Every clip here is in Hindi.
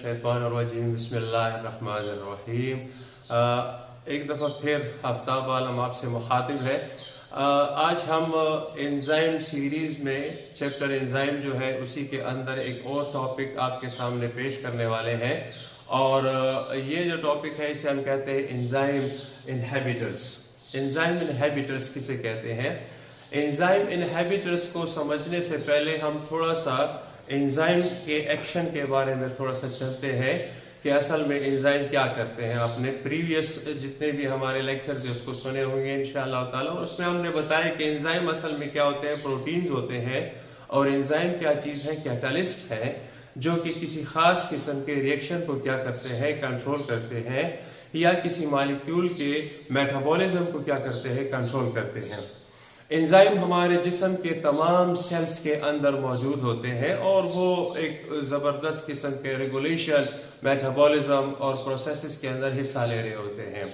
मिनश्शैतानिर्रजीम बिस्मिल्लाहिर्रहमानिर्रहीम। एक दफ़ा फिर आफ्ताब आलम आपसे मुखातिब है। आज हम एंजाइम सीरीज़ में चैप्टर एंजाइम जो है उसी के अंदर एक और टॉपिक आपके सामने पेश करने वाले हैं। और ये जो टॉपिक है इसे हम कहते हैं एंजाइम इनहिबिटर्स। एंजाइम इनहिबिटर्स किसे कहते हैं? एंजाइम इनहिबिटर्स को समझने से पहले हम थोड़ा सा एंजाइम के एक्शन के बारे में थोड़ा सा चलते हैं कि असल में एंजाइम क्या करते हैं। आपने प्रीवियस जितने भी हमारे लेक्चर्स हैं उसको सुने होंगे इंशाअल्लाह ताला। उसमें हमने बताया कि एंजाइम असल में क्या होते हैं, प्रोटीन्स होते हैं। और एंजाइम क्या चीज़ है, कैटालिस्ट है, जो कि किसी खास किस्म के रिएक्शन को क्या करते हैं, कंट्रोल करते हैं, या किसी मॉलिक्यूल के मेटाबॉलिज्म को क्या करते हैं, कंट्रोल करते हैं। एंजाइम हमारे जिस्म के तमाम सेल्स के अंदर मौजूद होते हैं और वो एक ज़बरदस्त किस्म के रेगुलेशन, मेटाबॉलिज्म और प्रोसेसेस के अंदर हिस्सा ले रहे होते हैं।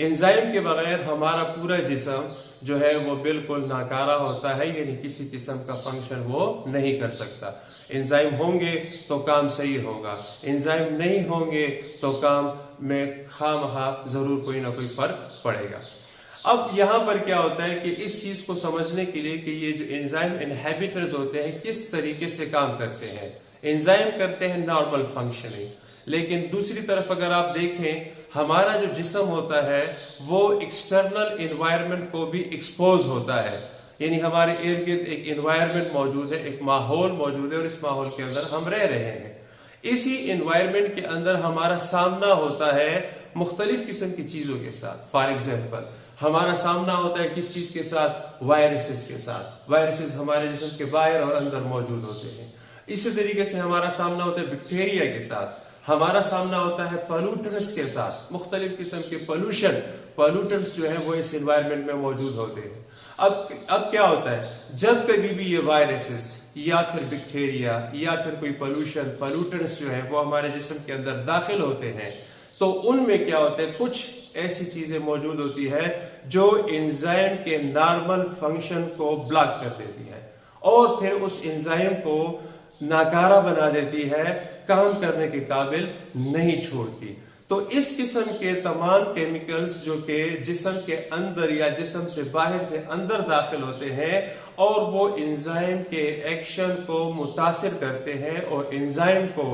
एंजाइम के बगैर हमारा पूरा जिस्म जो है वो बिल्कुल नाकारा होता है, यानी किसी किस्म का फंक्शन वो नहीं कर सकता। एंजाइम होंगे तो काम सही होगा, एंजाइम नहीं होंगे तो काम में खामखा ज़रूर कोई ना कोई फ़र्क पड़ेगा। अब यहाँ पर क्या होता है कि इस चीज़ को समझने के लिए कि ये जो एंजाइम इनहिबिटर्स होते हैं किस तरीके से काम करते हैं। एंजाइम करते हैं नॉर्मल फंक्शनिंग, लेकिन दूसरी तरफ अगर आप देखें हमारा जो जिस्म होता है वो एक्सटर्नल इन्वायरमेंट को भी एक्सपोज होता है, यानी हमारे इर्द गिर्द एक इन्वायरमेंट मौजूद है, एक माहौल मौजूद है और इस माहौल के अंदर हम रह रहे हैं। इसी इन्वायरमेंट के अंदर हमारा सामना होता है मुख्तलिफ किस्म की चीज़ों के साथ। फॉर एग्जाम्पल हमारा सामना होता है किस चीज़ के साथ, वायरसेस के साथ। वायरसेस हमारे जिस्म के बाहर और अंदर मौजूद होते हैं। इसी तरीके से हमारा सामना होता है बैक्टीरिया के साथ, हमारा सामना होता है पोल्यूटेंट्स के साथ। मुख्तलिफ किस्म के पोल्यूटेंट्स जो है वो इस एनवायरनमेंट में मौजूद होते हैं। अब क्या होता है, जब कभी भी ये वायरसेस या फिर बैक्टीरिया या फिर कोई पोल्यूटेंट्स जो है वो हमारे जिस्म के अंदर दाखिल होते हैं, तो उनमें क्या होता है, कुछ ऐसी चीजें मौजूद होती है जो एंजाइम के नॉर्मल फंक्शन को ब्लॉक कर देती है और फिर उस एंजाइम को नाकारा बना देती है, काम करने के काबिल नहीं छोड़ती। तो इस किस्म के तमाम केमिकल्स जो कि जिस्म के अंदर या जिस्म से बाहर से अंदर दाखिल होते हैं और वो एंजाइम के एक्शन को मुतासिर करते हैं और एंजाइम को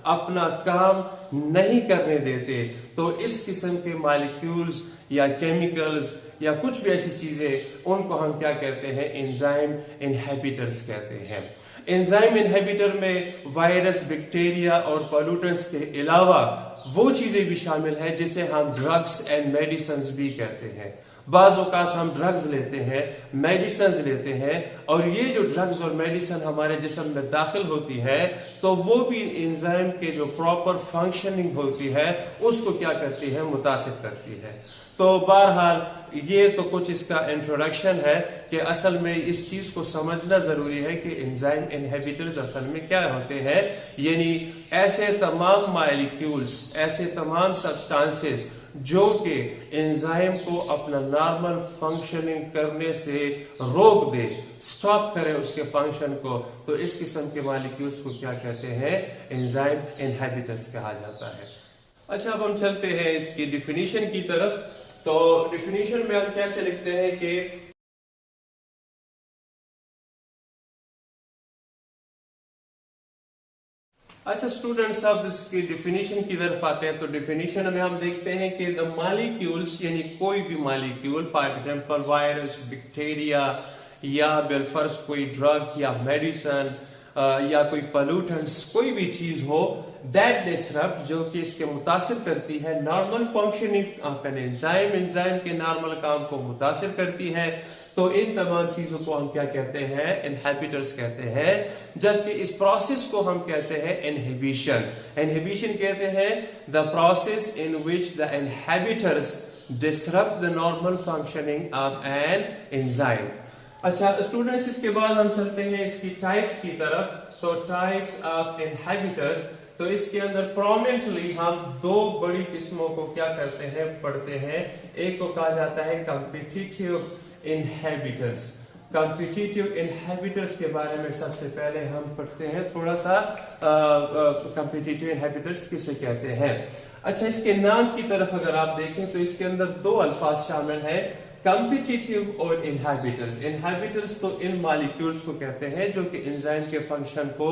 अपना काम नहीं करने देते, तो इस किस्म के मॉलिक्यूल्स या केमिकल्स या कुछ भी ऐसी चीजें, उनको हम क्या कहते हैं, एंजाइम इनहिबिटर्स कहते हैं। एंजाइम इनहिबिटर में वायरस, बैक्टीरिया और पोल्यूटेंट्स के अलावा वो चीजें भी शामिल है जिसे हम ड्रग्स एंड मेडिसिन्स भी कहते हैं। बाज़ औक़ात हम ड्रग्स लेते हैं, मेडिसिन्स लेते हैं, और ये जो ड्रग्स और मेडिसिन हमारे जिस्म में दाखिल होती है तो वो भी एंजाइम के जो प्रॉपर फंक्शनिंग होती है उसको क्या करती है, मुतासिर करती है। तो बहरहाल ये तो कुछ इसका इंट्रोडक्शन है कि असल में इस चीज को समझना जरूरी है कि एंजाइम इनहिबिटर्स असल में क्या होते हैं, यानी ऐसे तमाम मॉलिक्यूल्स, ऐसे तमाम सब्सटेंसेस जो कि एंजाइम को अपना नॉर्मल फंक्शनिंग करने से रोक दे, स्टॉप करे उसके फंक्शन को, तो इस किस्म के मॉलिक्यूल्स को क्या कहते हैं, एंजाइम इनहिबिटर्स कहा जाता है। अच्छा, अब हम चलते हैं इसकी डिफिनीशन की तरफ। तो डिफिनीशन में हम कैसे लिखते हैं कि अच्छा स्टूडेंट्स, अब इसकी डिफिनीशन की तरफ आते हैं। तो डिफिनीशन में हम देखते हैं कि द मॉलिक्यूल्स, यानी कोई भी molecule, for example virus, bacteria या बिलफर्स कोई ड्रग या मेडिसिन या कोई पोल्यूटेंट्स, कोई भी चीज हो, दैट डिसरप्ट, जो कि इसके मुतासिर करती है normal functioning of an enzyme, enzyme के नॉर्मल काम को मुतासिर करती है, तो इन तमाम चीजों को हम क्या कहते हैं, इनहिबिटर्स कहते हैं। जबकि इस प्रोसेस को हम कहते हैं इनहिबिशन। इनहिबिशन कहते हैं the process in which the inhibitors disrupt the normal functioning of an enzyme. अच्छा स्टूडेंट्स, इसके बाद हम चलते हैं इसकी टाइप्स की तरफ। तो टाइप्स ऑफ इनहिबिटर्स, तो इसके अंदर प्रोमिनेंटली हम दो बड़ी किस्मों को क्या करते हैं, पढ़ते हैं। एक को कहा जाता है कॉम्पिटिटिव इनहिबिटर्स। कॉम्पिटिटिव इनहिबिटर्स के बारे में सबसे पहले हम पढ़ते हैं थोड़ा सा। कॉम्पिटिटिव इनहिबिटर्स किसे कहते हैं? अच्छा, इसके नाम की तरफ अगर आप देखें तो इसके अंदर दो अल्फाज शामिल हैं, कॉम्पिटिटिव और इनहिबिटर्स। इनहिबिटर्स तो इन मॉलिक्यूल्स को कहते हैं जो कि एंजाइम के फंक्शन को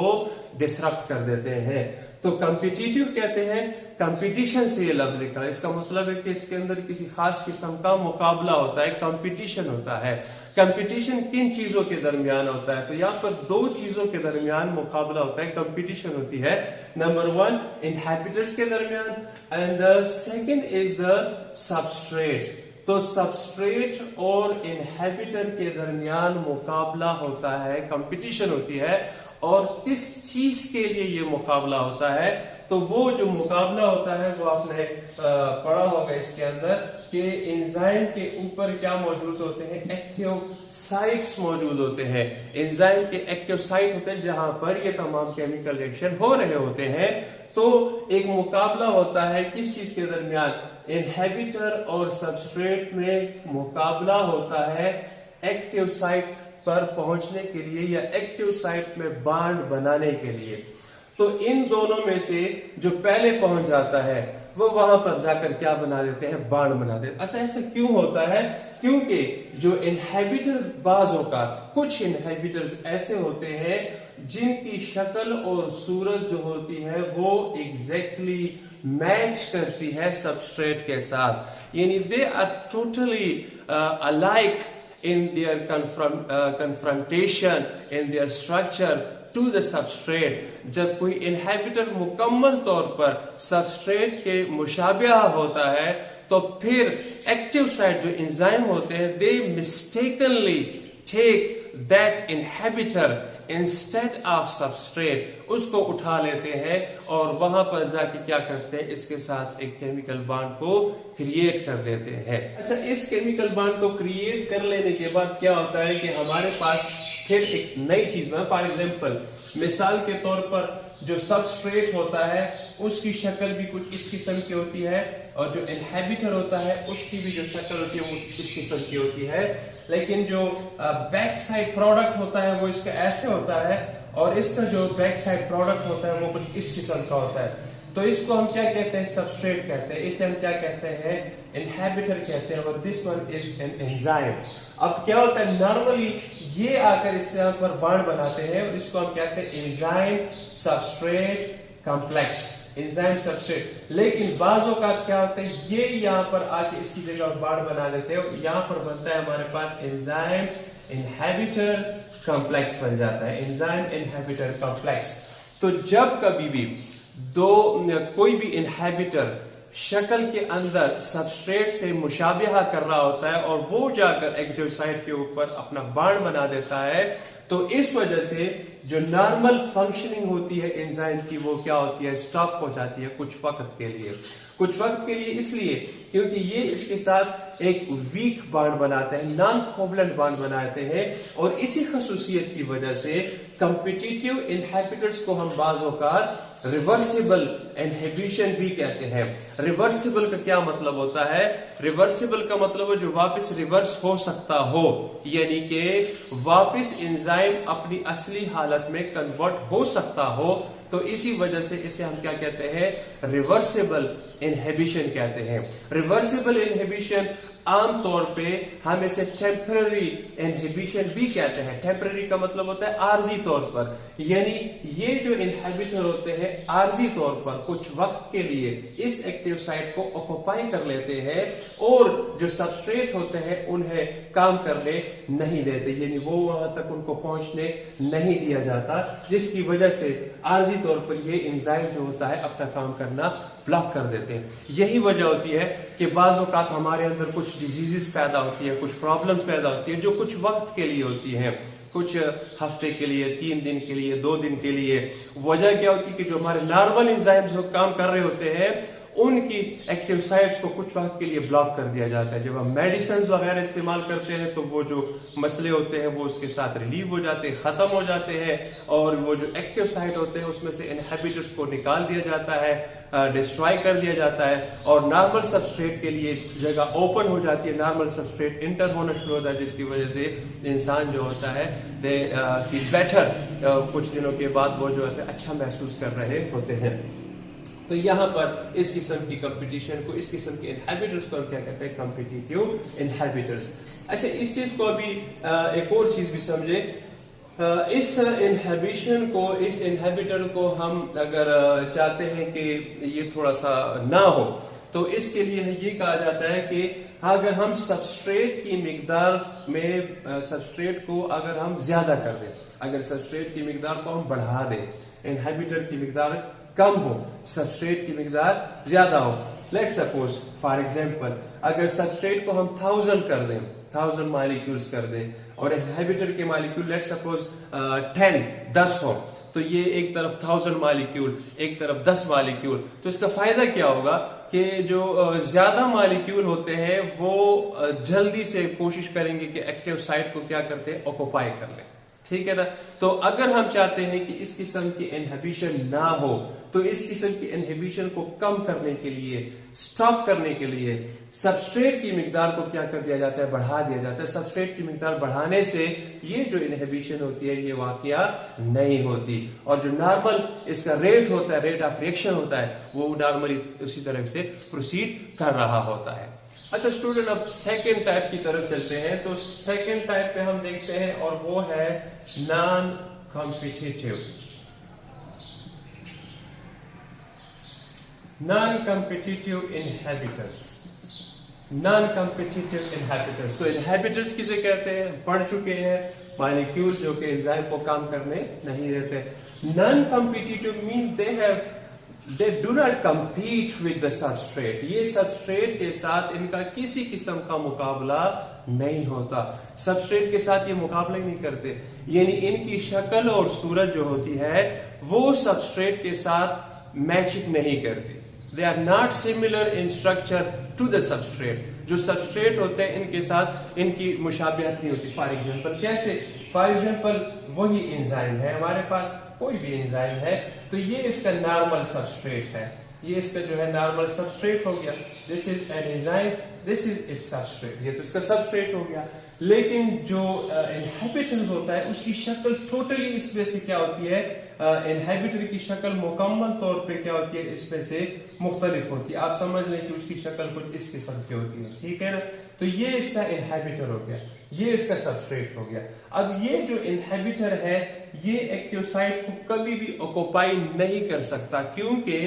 डिसरप्ट कर देते हैं। तो कॉम्पिटिटिव कहते हैं, कंपटीशन से ये लफ्ज लिखा है, इसका मतलब है कि इसके अंदर किसी खास किस्म का मुकाबला होता है, कंपटीशन होता है। कंपटीशन किन चीजों के दरमियान होता है? तो यहाँ पर दो चीजों के दरमियान मुकाबला होता है, कंपटीशन होती है। नंबर वन इनहिबिटर्स के दरमियान and the second is the substrate. तो सबस्ट्रेट और इनहिबिटर के दरमियान मुकाबला होता है, कंपटीशन होती है। और किस चीज के लिए ये मुकाबला होता है? तो वो जो मुकाबला होता है वो आपने पढ़ा होगा इसके अंदर कि एंजाइम के ऊपर क्या मौजूद होते हैं? एक्टिव साइट्स मौजूद होते हैं। एंजाइम के एक्टिव साइट होते हैं जहां पर ये तमाम केमिकल रिएक्शन हो रहे होते हैं। तो एक मुकाबला होता है किस चीज के दरमियान? इनहिबिटर और सबस्ट्रेट में मुकाबला होता है एक्टिव साइट पर पहुंचने के लिए या एक्टिव साइट में बॉन्ड बनाने के लिए। तो इन दोनों में से जो पहले पहुंच जाता है वो वहां पर जाकर क्या बना देते हैं? बॉन्ड बना देते हैं। अच्छा, ऐसा क्यों होता है? क्योंकि जो इनहिबिटर्स, बाज़ औक़ात कुछ इनहिबिटर्स ऐसे होते हैं जिनकी शक्ल और सूरत जो होती है वो एग्जैक्टली मैच करती है सबस्ट्रेट के साथ, यानी they are totally alike in their confrontation, in their structure to the substrate। जब कोई इनहिबिटर मुकम्मल तौर पर सबस्ट्रेट के मुशाबिहा होता है तो फिर एक्टिव साइट जो एंजाइम होते हैं they mistakenly take that inhibitor instead of substrate, उसको उठा लेते हैं और वहां पर जाके क्या करते हैं? इसके साथ एक केमिकल बॉन्ड को क्रिएट कर देते हैं। अच्छा, इस केमिकल बॉन्ड को क्रिएट कर लेने के बाद क्या होता है कि हमारे पास फिर एक नई चीज में, फॉर एग्जांपल मिसाल के तौर पर जो सबस्ट्रेट होता है उसकी शक्ल भी कुछ इस किस्म की होती है और जो इनहिबिटर होता है उसकी भी जो शक्ल होती है वो इस किस्म की होती है। लेकिन जो बैक साइड प्रोडक्ट होता है वो इसका ऐसे होता है और इसका जो बैक साइड प्रोडक्ट होता है वो कुछ इस किस्म का होता है। तो इसको हम क्या कहते हैं? सबस्ट्रेट कहते हैं। इसे हम क्या कहते हैं? इनहिबिटर कहते हैं। और this one is an enzyme. अब क्या होता है? नॉर्मली ये आकर इस यहाँ पर बॉन्ड बनाते हैं और इसको हम कहते हैं enzyme substrate complex, enzyme substrate. लेकिन बाजों का क्या होता है? ये यहाँ पर आके इसकी जगह बॉन्ड बना देते हैं और यहाँ पर बनता है हमारे पास एंजाइम इनहिबिटर कॉम्प्लेक्स बन जाता है, एंजाइम इनहिबिटर कॉम्प्लेक्स। तो जब कभी भी कोई भी इनहिबिटर शक्ल के अंदर सबस्ट्रेट से मुशाबिहा कर रहा होता है और वो जाकर एक्टिव साइट के ऊपर अपना बॉन्ड बना देता है, तो इस वजह से जो नॉर्मल फंक्शनिंग होती है एंजाइम की वो क्या होती है? स्टॉप हो जाती है कुछ वक्त के लिए। कुछ वक्त के लिए इसलिए क्योंकि ये इसके साथ एक वीक बॉन्ड बनाते हैं, नॉन कोवलेंट बॉन्ड बनाते हैं। और इसी खसूसियत की वजह से कॉम्पिटिटिव इनहिबिटर्स को हम बाज़ औक़ात रिवर्सिबल इनहिबिशन भी कहते हैं। रिवर्सिबल का क्या मतलब होता है? रिवर्सिबल का मतलब है जो वापस रिवर्स हो सकता हो, यानी कि वापस एंजाइम अपनी असली हालत में कन्वर्ट हो सकता हो। तो इसी वजह से इसे हम क्या कहते हैं? रिवर्सिबल इनहिबिशन कहते हैं। रिवर्सिबल इनहिबिशन आमतौर पे हम इसे टेम्पररी इनहिबिशन भी कहते हैं। टेम्पररी का मतलब होता है आर्जी तौर पर, यानी ये जो इनहिबिटर होते हैं आर्जी तौर पर कुछ वक्त के लिए इस एक्टिव साइट को ऑक्युपाई कर लेते हैं और जो सबस्ट्रेट होते हैं उन्हें काम करने नहीं देते, यानी वो वहां तक उनको पहुंचने नहीं दिया जाता, जिसकी वजह से आर्जी तौर पर ये एंजाइम जो होता है अपना काम करना ब्लॉक कर देते हैं। यही वजह होती है कि बाज़ औक़ात हमारे अंदर कुछ डिजीजेस पैदा होती है, कुछ प्रॉब्लम्स पैदा होती है जो कुछ वक्त के लिए होती हैं, कुछ हफ्ते के लिए, 3 दिन के लिए, 2 दिन के लिए। वजह क्या होती है कि जो हमारे नॉर्मल एंजाइम्स जो काम कर रहे होते हैं उनकी एक्टिव साइट्स को कुछ वक्त के लिए ब्लॉक कर दिया जाता है। जब हम मेडिसिन वगैरह इस्तेमाल करते हैं तो वो जो मसले होते हैं वो उसके साथ रिलीव हो जाते हैं, खत्म हो जाते हैं, और वो जो एक्टिव साइट होते हैं उसमें से इनहिबिटर्स को निकाल दिया जाता है, डिस्ट्रॉय कर दिया जाता है, और नॉर्मल सबस्ट्रेट के लिए जगह ओपन हो जाती है, नॉर्मल सबस्ट्रेट इंटर होना शुरू होता है, जिसकी वजह से इंसान जो होता है दे फील बेटर, कुछ दिनों के बाद वो जो होता है अच्छा महसूस कर रहे होते हैं। तो यहाँ पर इस किस्म की कंपटीशन को, इस किस्म के इनहिबिटर्स को हम क्या कहते हैं, कॉम्पिटिटिव इनहिबिटर्स। अच्छा, इस चीज को अभी एक और चीज भी समझे, इस इनहिबिशन को, इस इनहिबिटर को हम अगर चाहते हैं कि ये थोड़ा सा ना हो, तो इसके लिए ये कहा जाता है कि अगर हम सबस्ट्रेट की मिकदार में सबस्ट्रेट को अगर हम ज्यादा कर दें, अगर सबस्ट्रेट की मिकदार को हम बढ़ा दें, इनहिबिटर की मिकदार कम हो, सबस्ट्रेट की मिकदार ज्यादा हो, लेट्स सपोज फॉर एग्जांपल अगर सबस्ट्रेट को हम 1000 कर दें, 1000 मॉलिक्यूल्स कर दें, और इनहिबिटर के मॉलिक्यूल लेट्स सपोज 10 हो, तो ये एक तरफ 1000 मॉलिक्यूल, एक तरफ 10 मॉलिक्यूल, तो इसका फायदा क्या होगा कि जो ज्यादा मॉलिक्यूल होते हैं वो जल्दी से कोशिश करेंगे कि एक्टिव साइट को क्या करते हैं, ऑक्युपाई कर लें, ठीक है ना। तो अगर हम चाहते हैं कि इस किस्म की इनहिबिशन ना हो, तो इस किस्म की इनहिबिशन को कम करने के लिए, स्टॉप करने के लिए सबस्ट्रेट की मिकदार को क्या कर दिया जाता है, बढ़ा दिया जाता है। सबस्ट्रेट की मिकदार बढ़ाने से ये जो इनहिबिशन होती है ये वाकया नहीं होती, और जो नॉर्मल इसका रेट होता है, रेट ऑफ रिएक्शन होता है, वो नॉर्मली उसी तरह से प्रोसीड कर रहा होता है। अच्छा स्टूडेंट, अब सेकेंड टाइप की तरफ चलते हैं। तो सेकेंड टाइप पे हम देखते हैं, और वो है non competitive. Non competitive inhibitors, non competitive inhibitors. तो इनहिबिटर्स किसे कहते हैं, पढ़ चुके हैं, मॉलिक्यूल जो कि एंजाइम को काम करने नहीं देते। Non competitive mean they do not compete with the substrate, ये सबस्ट्रेट के साथ इनका किसी किस्म का मुकाबला नहीं होता, सबस्ट्रेट के साथ ये मुकाबला ही नहीं करते, यानी इनकी शक्ल और सूरत जो होती है वो सबस्ट्रेट के साथ मैचिंग नहीं करती। They are not similar in structure to the substrate, जो सबस्ट्रेट होते हैं इनके साथ इनकी मुशाबिहत नहीं होती। फॉर एग्जाम्पल कैसे, फॉर एग्जाम्पल वही एंजाइम है हमारे पास, कोई भी एंजाइम है, तो ये इसका नॉर्मल सबस्ट्रेट है, ये इसका जो है नॉर्मल सबस्ट्रेट हो गया, this is an enzyme, this is it's substrate, ये तो इसका सबस्ट्रेट हो गया। लेकिन जो इनहिबिटर्स होता है उसकी शक्ल टोटली इसमें से क्या होती है, इनहिबिटर की शक्ल मुकम्मल तौर पे क्या होती है, इसमें से मुख्तलिफ होती है। आप समझ लें कि उसकी शक्ल कुछ इस किस्म की होती है, ठीक है ना। तो ये इसका इनहिबिटर हो गया, ये इसका सबस्ट्रेट हो गया। अब ये जो इनहिबिटर है ये एक्टिव साइट को कभी भी ऑक्युपाई नहीं कर सकता, क्योंकि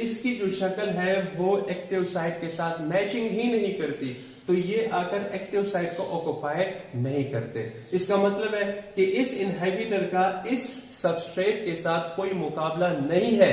इसकी जो शक्ल है वो एक्टिव साइट के साथ मैचिंग ही नहीं करती, तो ये आकर एक्टिव साइट को ऑक्युपाई नहीं करते। इसका मतलब है कि इस इनहिबिटर का इस सबस्ट्रेट के साथ कोई मुकाबला नहीं है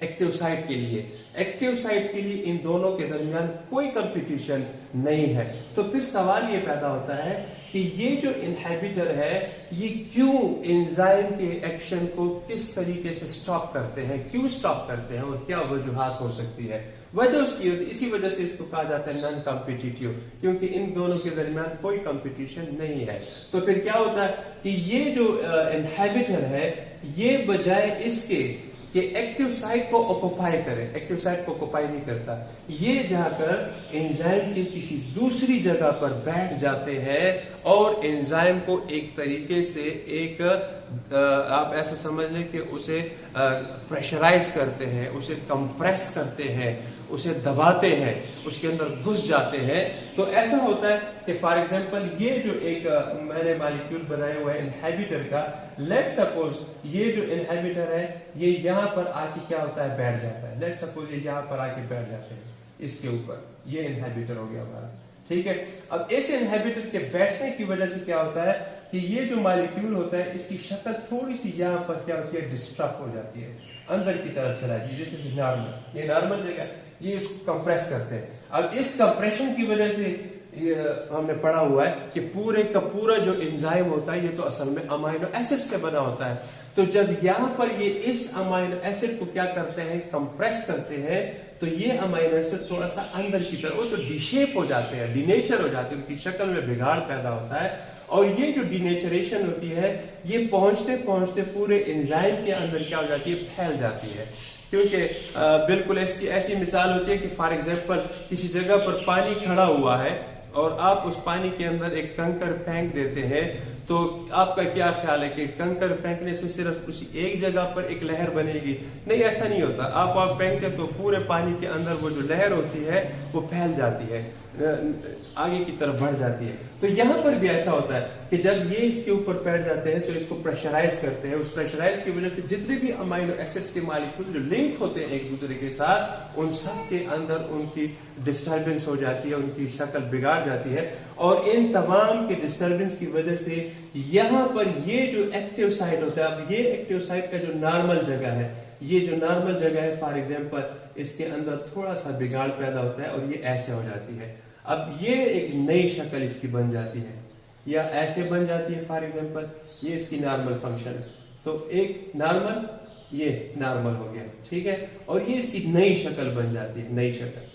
एक्टिव साइट के लिए, एक्टिव साइट के लिए इन दोनों के दरमियान कोई कंपटीशन नहीं है। तो फिर सवाल ये पैदा होता है कि ये जो इनहिबिटर है ये क्यों एंजाइम के एक्शन को किस तरीके से स्टॉप करते हैं, क्यों स्टॉप करते हैं, और क्या वजूहात हो सकती है। वजह उसकी, इसी वजह से इसको कहा जाता है नॉन कॉम्पिटिटिव, क्योंकि इन दोनों के दरमियान कोई कंपटीशन नहीं है। तो फिर क्या होता है कि ये जो इनहिबिटर है ये बजाय इसके कि एक्टिव साइट को ऑक्युपाई करे, एक्टिव साइट को ऑक्युपाई नहीं करता, ये जाकर एंजाइम की किसी दूसरी जगह पर बैठ जाते हैं और एंजाइम को एक तरीके से एक आप ऐसा समझ लें कि उसे प्रेशराइज करते हैं, उसे कंप्रेस करते हैं, उसे दबाते हैं, उसके अंदर घुस जाते हैं। तो ऐसा होता है कि फॉर एग्जांपल ये जो एक मैंने मॉलिक्यूल बनाया हुआ है इनहिबिटर का, लेट्स सपोज ये जो इनहिबिटर है ये यहाँ पर आके क्या होता है, बैठ जाता है। लेट्स सपोज ये यहाँ पर आके बैठ जाते हैं इसके ऊपर, ये इनहिबिटर हो गया हमारा, ठीक है। अब इस इनहिबिटर के बैठने की वजह से क्या होता है कि ये जो मॉलिक्यूल होता है इसकी शक्ल थोड़ी सी यहाँ पर क्या होती है, डिस्टर्ब हो जाती है, अंदर की तरफ चला जाती है, जैसे नॉर्मल, ये नॉर्मल जगह, ये इसको कंप्रेस करते हैं। अब इस कंप्रेशन की वजह से ये हमने पढ़ा हुआ है कि पूरे का पूरा जो एंजाइम होता है ये तो असल में अमाइनो एसिड से बना होता है। तो जब यहाँ पर ये इस अमाइनो एसिड को क्या करते हैं, कंप्रेस करते हैं, तो ये अमीनो एसिड थोड़ा सा अंदर की तरफ वो तो डिशेप हो जाते हैं, डिनेचर हो जाते हैं, उनकी शक्ल में बिगाड़ पैदा होता है। और ये जो डिनेचरेशन होती है ये पहुंचते पहुंचते पूरे एंजाइम के अंदर क्या हो जाती है, फैल जाती है। क्योंकि बिल्कुल इसकी ऐसी मिसाल होती है कि फॉर एग्जांपल किसी जगह पर पानी खड़ा हुआ है और आप उस पानी के अंदर एक कंकर फेंक देते हैं, तो आपका क्या ख्याल है कि कंकर फेंकने से सिर्फ उसी एक जगह पर एक लहर बनेगी? नहीं, ऐसा नहीं होता। आप फेंकते तो पूरे पानी के अंदर वो जो लहर होती है वो फैल जाती है, आगे की तरफ बढ़ जाती है। तो यहाँ पर भी ऐसा होता है कि जब ये इसके ऊपर बैठ जाते हैं तो इसको प्रेशराइज करते हैं। उस प्रेशराइज की वजह से जितने भी अमीनो एसिड्स के मॉलिक्यूल जो लिंक होते हैं एक दूसरे के साथ, उन सब के अंदर उनकी डिस्टर्बेंस हो जाती है, उनकी शक्ल बिगाड़ जाती है। और इन तमाम के डिस्टर्बेंस की वजह से यहाँ पर ये जो एक्टिव साइट होता है, अब ये एक्टिव साइट का जो नॉर्मल जगह है, ये जो नॉर्मल जगह है फॉर एग्जांपल इसके अंदर थोड़ा सा बिगाड़ पैदा होता है और ये ऐसे हो जाती है। अब ये एक नई शक्ल इसकी बन जाती है या ऐसे बन जाती है। फॉर एग्जांपल ये इसकी नॉर्मल फंक्शन, तो एक नॉर्मल, ये नॉर्मल हो गया, ठीक है, और ये इसकी नई शक्ल बन जाती है, नई शक्ल,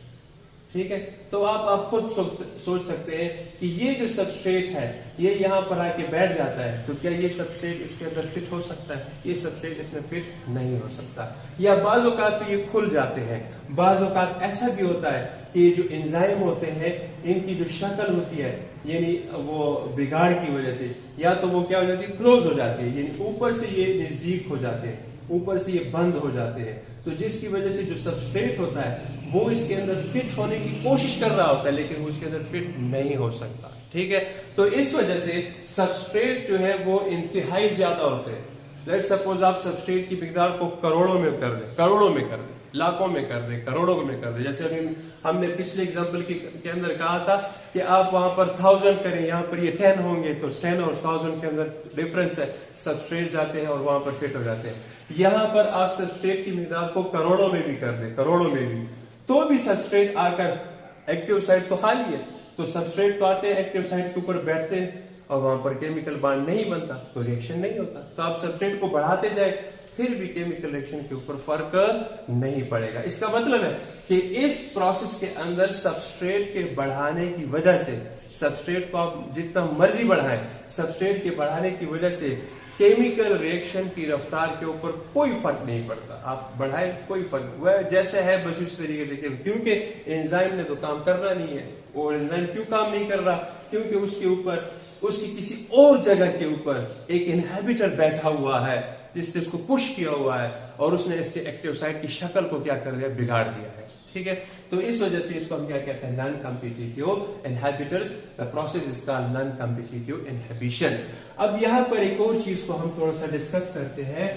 ठीक है। तो आप खुद सोच सकते हैं कि ये जो सबस्ट्रेट है ये यहाँ पर आके बैठ जाता है, तो क्या ये सबस्ट्रेट इसके अंदर फिट हो सकता है? ये सबस्ट्रेट इसमें फिट नहीं हो सकता। या बाज़ औक़ात तो ये खुल जाते हैं, बाज़ औक़ात ऐसा भी होता है कि जो एंजाइम होते हैं इनकी जो शक्ल होती है यानी वो बिगाड़ की वजह से या तो वो क्या हो जाती है, क्लोज हो जाती है, यानी ऊपर से ये नजदीक हो जाते हैं, ऊपर से ये बंद हो जाते हैं। तो जिसकी वजह से जो सबस्ट्रेट होता है वो इसके अंदर फिट होने की कोशिश कर रहा होता है लेकिन वो इसके अंदर फिट नहीं हो सकता, ठीक है। तो इस वजह से सबस्ट्रेट जो है वो इंतहाई ज्यादा होते हैं। लेट्स सपोज आप सबस्ट्रेट की मिकदार को करोड़ों में कर दें, करोड़ों में कर दें, लाखों में कर दें, करोड़ों में कर दें। जैसे अभी हमने पिछले एग्जांपल के अंदर कहा था कि आप वहां पर 1000 करें, यहाँ पर ये 10 होंगे, तो 10 और 1000 के अंदर डिफरेंस है, सबस्ट्रेट जाते हैं और वहां पर फिट हो जाते हैं। यहाँ पर आप सबस्ट्रेट की मिकदार को करोड़ों में भी कर दें, करोड़ों में भी, तो भी सबस्ट्रेट आकर एक्टिव साइट तो खाली है, तो सबस्ट्रेट तो आते हैं एक्टिव साइट के ऊपर बैठते हैं और वहां पर केमिकल बॉन्ड नहीं बनता, तो रिएक्शन नहीं होता। तो आप सबस्ट्रेट को बढ़ाते जाए फिर भी केमिकल रिएक्शन के ऊपर फर्क नहीं पड़ेगा। इसका मतलब है कि इस प्रोसेस के अंदर सबस्ट्रेट के बढ़ाने की वजह से, सबस्ट्रेट को आप जितना मर्जी बढ़ाएं, सबस्ट्रेट के बढ़ाने की वजह से केमिकल रिएक्शन की रफ्तार के ऊपर कोई फर्क नहीं पड़ता। आप बढ़ाए कोई फर्क, वह जैसे है बस उस तरीके से, क्योंकि एंजाइम ने तो काम करना नहीं है। और एंजाइम क्यों काम नहीं कर रहा? क्योंकि उसके ऊपर, उसकी किसी और जगह के ऊपर एक इनहिबिटर बैठा हुआ है जिसने उसको पुश किया हुआ है और उसने इसके एक्टिव साइट की शक्ल को क्या कर दिया, बिगाड़ दिया है, ठीक है। तो इस वजह से इसको हम क्या कहते हैं, non competitive inhibitors. The process is called non competitive inhibition. अब यहाँ पर एक और चीज को हम थोड़ा सा डिस्कस करते हैं।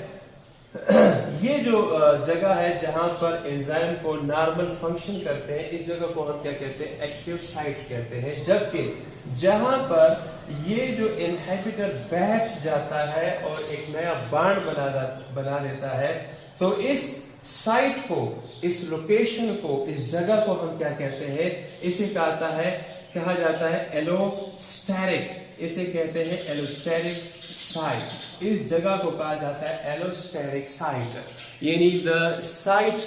ये जो जगह है जहां पर एंजाइम को नॉर्मल फंक्शन करते हैं, इस जगह को हम क्या कहते हैं, एक्टिव साइट्स कहते हैं। जबकि जहां पर ये जो इनहिबिटर बैठ जाता है और एक नया बॉन्ड बना देता है, तो इस साइट को, इस लोकेशन को, इस जगह को हम क्या कहते हैं, इसे कहा जाता है एलोस्टेरिक। इसे कहते हैं एलोस्टेरिक साइट। इस जगह को कहा जाता है एलोस्टेरिक साइट, यानी the site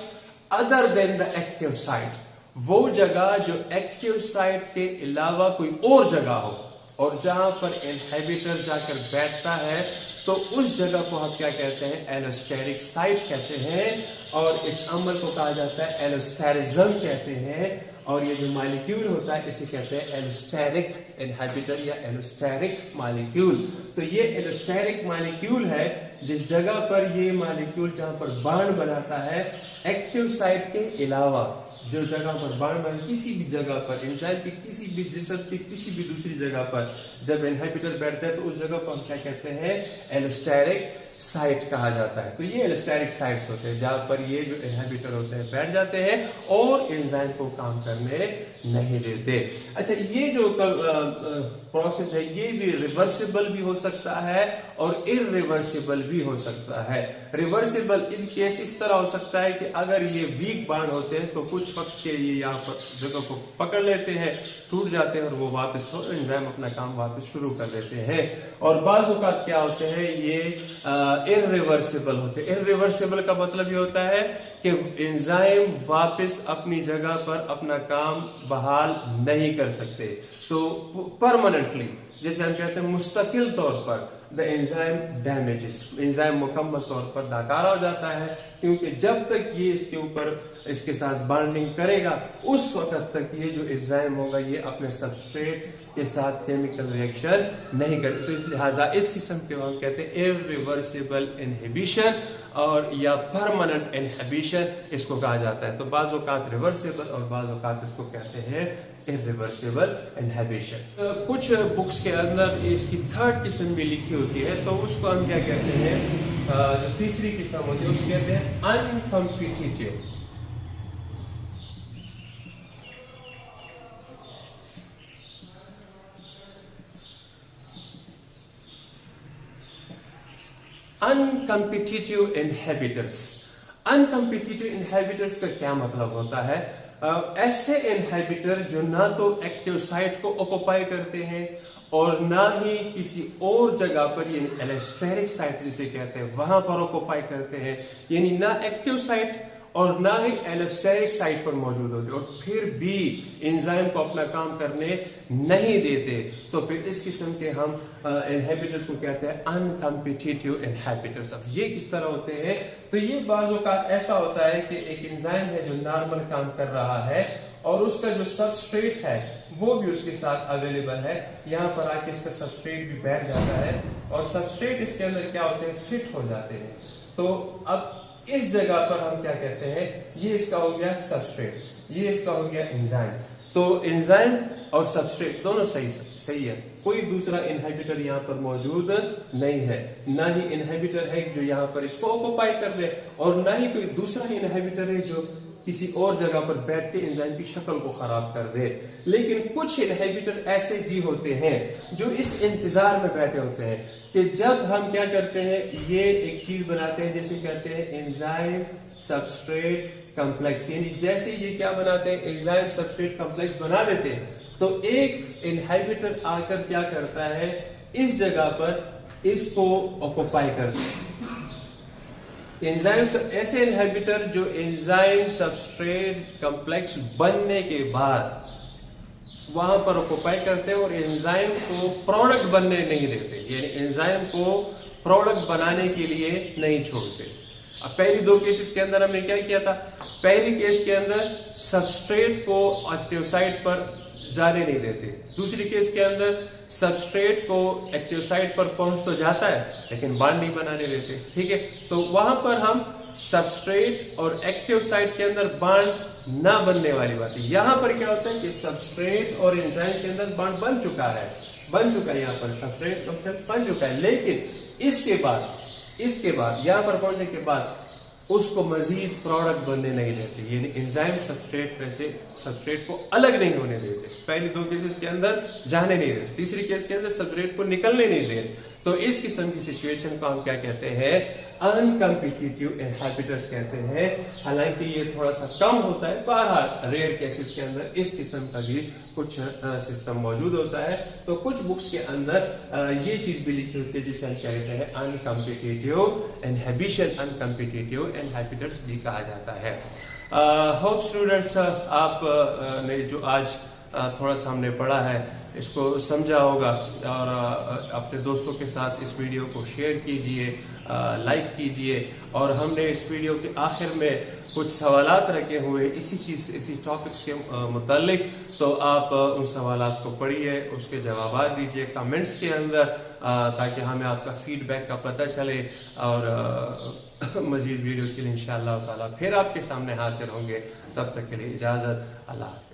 other than the active site. वो जगह जो एक्टिव साइट के अलावा कोई और जगह हो और जहां पर इनहिबिटर जाकर बैठता है, तो उस जगह को हम क्या कहते हैं, एलोस्टेरिक साइट कहते हैं। और इस अमल को कहा जाता है एलोस्टेरिज्म कहते हैं। और ये जो मॉलिक्यूल होता है इसे कहते हैं एलोस्टेरिक इनहिबिटर या एलोस्टेरिक मॉलिक्यूल। तो ये एलोस्टेरिक मॉलिक्यूल है जिस जगह पर ये मॉलिक्यूल जहां पर बॉन्ड बनाता है एक्टिव साइट के अलावा, जो जगह पर बॉन्ड बने, किसी भी जगह पर एंजाइम की किसी भी जिस्म की किसी भी दूसरी जगह पर जब इनहिबिटर बैठता है तो उस जगह को हम क्या कहते हैं, एलोस्टेरिक साइट कहा जाता है। तो ये एलोस्टेरिक साइट्स होते हैं जहां पर ये जो इनहिबिटर होते हैं बैठ जाते हैं और एंजाइम को काम करने नहीं देते। अच्छा, ये जो प्रोसेस है ये भी रिवर्सिबल भी हो सकता है और इरिवर्सिबल भी हो सकता है। रिवर्सिबल इन केस इस तरह हो सकता है कि अगर ये वीक बॉन्ड होते हैं तो कुछ वक्त के लिए यहाँ पर जगह को पकड़ लेते हैं, टूट जाते हैं और वो वापस एंजाइम अपना काम वापस शुरू कर देते हैं। और बाज़ औक़ात क्या होते हैं, ये इररिवर्सिबल होते हैं। इररिवर्सिबल का मतलब ये होता है कि एंजाइम वापस अपनी जगह पर अपना काम बहाल नहीं कर सकते। तो परमानेंटली, जैसे हम कहते हैं मुस्तकिल तौर पर, द एंजाइम डैमेजेस, एंजाइम मुकम्मल तौर पर नाकारा हो जाता है, क्योंकि जब तक ये इसके ऊपर इसके साथ बॉन्डिंग करेगा उस वक्त तक ये जो एंजाइम होगा ये अपने सबस्ट्रेट के साथ केमिकल रिएक्शन नहीं करते। तो लिहाजा इस किस्म के हम कहते हैं इररिवर्सिबल इनहिबिशन और या परमानेंट इनहिबिशन इसको कहा जाता है। तो बाज़ औक़ात रिवर्सिबल और बाज़ औक़ात इसको कहते हैं इररिवर्सिबल इनहिबिशन। कुछ बुक्स के अंदर इसकी थर्ड किस्म भी लिखी होती है, तो उसको हम क्या कहते हैं, जो तीसरी किस्म होती है उसको कहते हैं अनकम्पिटिटिव। अनकम्पिटिटिव इनहिबिटर्स। अनकम्पिटिटिव इनहिबिटर्स का क्या मतलब होता है? ऐसे इनहिबिटर जो ना तो एक्टिव साइट को ऑक्युपाई करते हैं और ना ही किसी और जगह पर, यानी एलोस्टेरिक साइट जिसे कहते हैं वहां पर ऑक्युपाई करते हैं, यानी ना एक्टिव साइट और ना ही एलोस्टेरिक साइट पर मौजूद होते और फिर भी एंजाइम को अपना काम करने नहीं देते। तो फिर इस किस्म के हम इनहिबिटर्स को कहते हैं अनकम्पिटिटिव इनहिबिटर्स। अब ये किस तरह होते हैं? तो ये बाज़ औक़ात ऐसा होता है कि एक एंजाइम है जो नॉर्मल काम कर रहा है और उसका जो सबस्ट्रेट है वो भी उसके साथ अवेलेबल है, यहाँ पर आके इसका सबस्ट्रेट भी बैठ जाता है और सबस्ट्रेट इसके अंदर क्या होते हैं, फिट हो जाते हैं। तो अब इस जगह पर हम क्या कहते हैं, ये इसका हो गया सबस्ट्रेट, ये इसका हो गया एंजाइम। तो एंजाइम और सबस्ट्रेट दोनों सही है, कोई दूसरा इनहिबिटर यहाँ पर मौजूद नहीं है, ना ही इनहिबिटर है जो यहाँ पर इसको ऑक्युपाई कर ले और ना ही कोई दूसरा इनहिबिटर है जो किसी और जगह पर बैठ के एंजाइम की शक्ल को खराब कर दे। लेकिन कुछ इनहिबिटर ऐसे भी होते हैं जो इस इंतजार में बैठे होते हैं कि जब हम क्या करते हैं, ये एक चीज बनाते हैं जिसे कहते हैं एंजाइम सबस्ट्रेट कॉम्प्लेक्स, यानी जैसे ये क्या बनाते हैं, एंजाइम सबस्ट्रेट कॉम्प्लेक्स बना देते हैं, तो एक इनहिबिटर आकर क्या करता है, इस जगह पर इसको ऑक्युपाई करता है। एंजाइम ऐसे इनहिबिटर जो एंजाइम सबस्ट्रेट कॉम्प्लेक्स बनने के बाद वहां पर ऑक्युपाई करते हैं और एंजाइम को प्रोडक्ट बनने नहीं देते, यानी एंजाइम को प्रोडक्ट बनाने के लिए नहीं छोड़ते। अब पहली दो केसेस के अंदर हमने क्या किया था, पहली केस के अंदर सबस्ट्रेट को एक्टिव साइट पर जाने नहीं देते, दूसरी केस के अंदर सबस्ट्रेट को एक्टिव साइट पर पहुंच तो जाता है लेकिन बांड नहीं बनाने देते। ठीक है, तो वहां पर हम सब्सट्रेट और एक्टिव साइट के अंदर बांड ना बनने वाली बात है। यहां पर क्या होता है कि सब्सट्रेट और एंजाइम के अंदर बांड बन चुका है, यहाँ पर सब्सट्रेट बन चुका है, लेकिन इसके बाद यहां पर पहुंचने के बाद उसको मजीद प्रोडक्ट बनने नहीं देते, यानी एंजाइम सबस्ट्रेट में से सबस्ट्रेट को अलग नहीं होने देते। पहली दो केसेस के अंदर जाने नहीं देते, तीसरी केस के अंदर सबस्ट्रेट को निकलने नहीं देते। तो इस किस्म की सिचुएशन को हम क्या कहते हैं, अनकम्पिटिटिव इनहिबिटर्स कहते हैं। हालांकि ये थोड़ा सा कम होता है, बहरहाल रेयर केसेस के अंदर इस किस्म का भी कुछ सिस्टम मौजूद होता है। तो कुछ बुक्स के अंदर ये चीज भी लिखी होती है जिसे हम कहते हैं अनकम्पिटिटिव इनहिबिशन, अनकम्पिटिटिव इनहिबिटर्स भी कहा जाता है। होप स्टूडेंट्स आप ने जो आज थोड़ा सा हमने पढ़ा है इसको समझा होगा और अपने दोस्तों के साथ इस वीडियो को शेयर कीजिए, लाइक कीजिए। और हमने इस वीडियो के आखिर में कुछ सवालात रखे हुए इसी टॉपिक्स के मुतालिक, तो आप उन सवालात को पढ़िए, उसके जवाब दीजिए कमेंट्स के अंदर, ताकि हमें आपका फीडबैक का पता चले और मजीद वीडियो के लिए इंशाअल्लाह ताला फिर आपके सामने हाजिर होंगे। तब तक के लिए इजाज़त, अल्लाह।